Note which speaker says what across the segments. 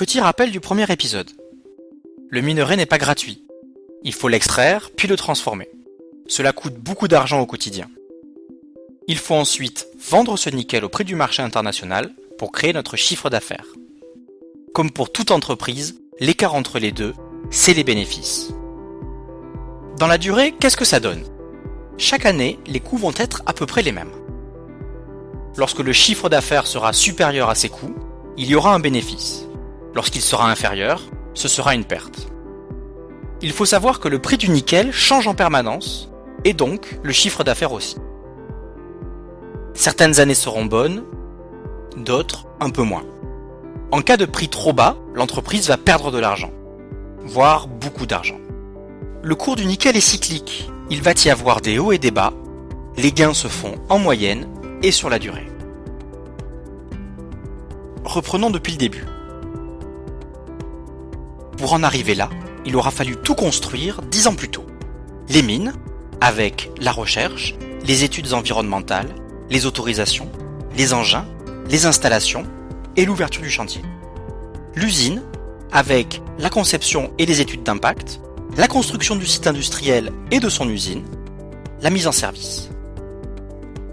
Speaker 1: Petit rappel du premier épisode. Le minerai n'est pas gratuit. Il faut l'extraire, puis le transformer. Cela coûte beaucoup d'argent au quotidien. Il faut ensuite vendre ce nickel au prix du marché international pour créer notre chiffre d'affaires. Comme pour toute entreprise, l'écart entre les deux, c'est les bénéfices. Dans la durée, qu'est-ce que ça donne ? Chaque année, les coûts vont être à peu près les mêmes. Lorsque le chiffre d'affaires sera supérieur à ses coûts, il y aura un bénéfice. Lorsqu'il sera inférieur, ce sera une perte. Il faut savoir que le prix du nickel change en permanence, et donc le chiffre d'affaires aussi. Certaines années seront bonnes, d'autres un peu moins. En cas de prix trop bas, l'entreprise va perdre de l'argent, voire beaucoup d'argent. Le cours du nickel est cyclique, il va y avoir des hauts et des bas, les gains se font en moyenne et sur la durée. Reprenons depuis le début. Pour en arriver là, il aura fallu tout construire 10 ans plus tôt. Les mines, avec la recherche, les études environnementales, les autorisations, les engins, les installations et l'ouverture du chantier. L'usine, avec la conception et les études d'impact, la construction du site industriel et de son usine, la mise en service.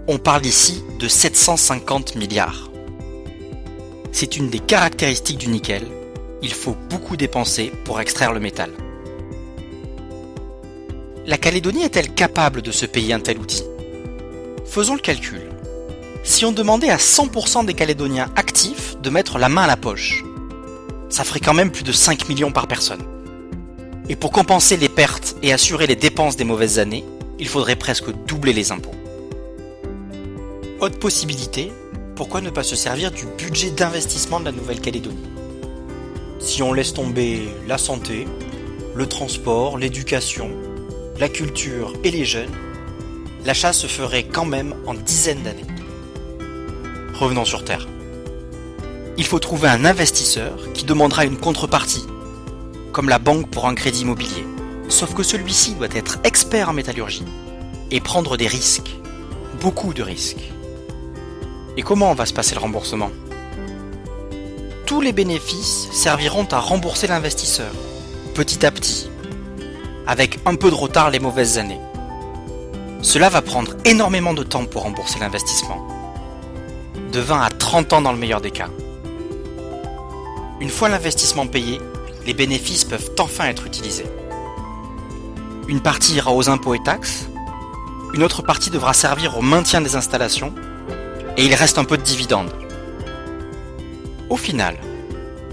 Speaker 1: On parle ici de 750 milliards. C'est une des caractéristiques du nickel. Il faut beaucoup dépenser pour extraire le métal. La Calédonie est-elle capable de se payer un tel outil ? Faisons le calcul. Si on demandait à 100% des Calédoniens actifs de mettre la main à la poche, ça ferait quand même plus de 5 millions par personne. Et pour compenser les pertes et assurer les dépenses des mauvaises années, il faudrait presque doubler les impôts. Autre possibilité, pourquoi ne pas se servir du budget d'investissement de la Nouvelle-Calédonie ? Si on laisse tomber la santé, le transport, l'éducation, la culture et les jeunes, l'achat se ferait quand même en dizaines d'années. Revenons sur Terre. Il faut trouver un investisseur qui demandera une contrepartie, comme la banque pour un crédit immobilier. Sauf que celui-ci doit être expert en métallurgie et prendre des risques, beaucoup de risques. Et comment va se passer le remboursement ? Tous les bénéfices serviront à rembourser l'investisseur, petit à petit, avec un peu de retard les mauvaises années. Cela va prendre énormément de temps pour rembourser l'investissement, de 20 à 30 ans dans le meilleur des cas. Une fois l'investissement payé, les bénéfices peuvent enfin être utilisés. Une partie ira aux impôts et taxes, une autre partie devra servir au maintien des installations, et il reste un peu de dividendes. Au final,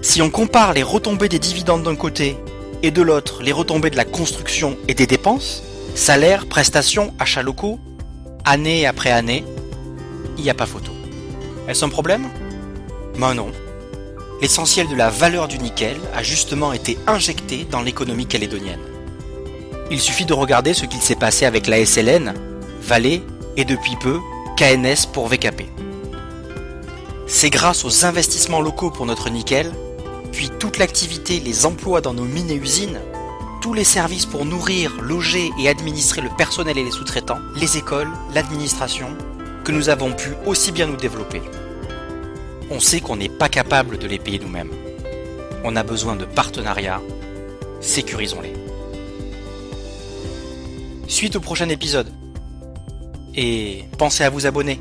Speaker 1: si on compare les retombées des dividendes d'un côté et de l'autre les retombées de la construction et des dépenses, salaires, prestations, achats locaux, année après année, il n'y a pas photo. Est-ce un problème ? Ben non. L'essentiel de la valeur du nickel a justement été injecté dans l'économie calédonienne. Il suffit de regarder ce qu'il s'est passé avec la SLN, Vale et depuis peu KNS pour VKP. C'est grâce aux investissements locaux pour notre nickel, puis toute l'activité, les emplois dans nos mines et usines, tous les services pour nourrir, loger et administrer le personnel et les sous-traitants, les écoles, l'administration, que nous avons pu aussi bien nous développer. On sait qu'on n'est pas capable de les payer nous-mêmes. On a besoin de partenariats, sécurisons-les. Suite au prochain épisode. Et pensez à vous abonner.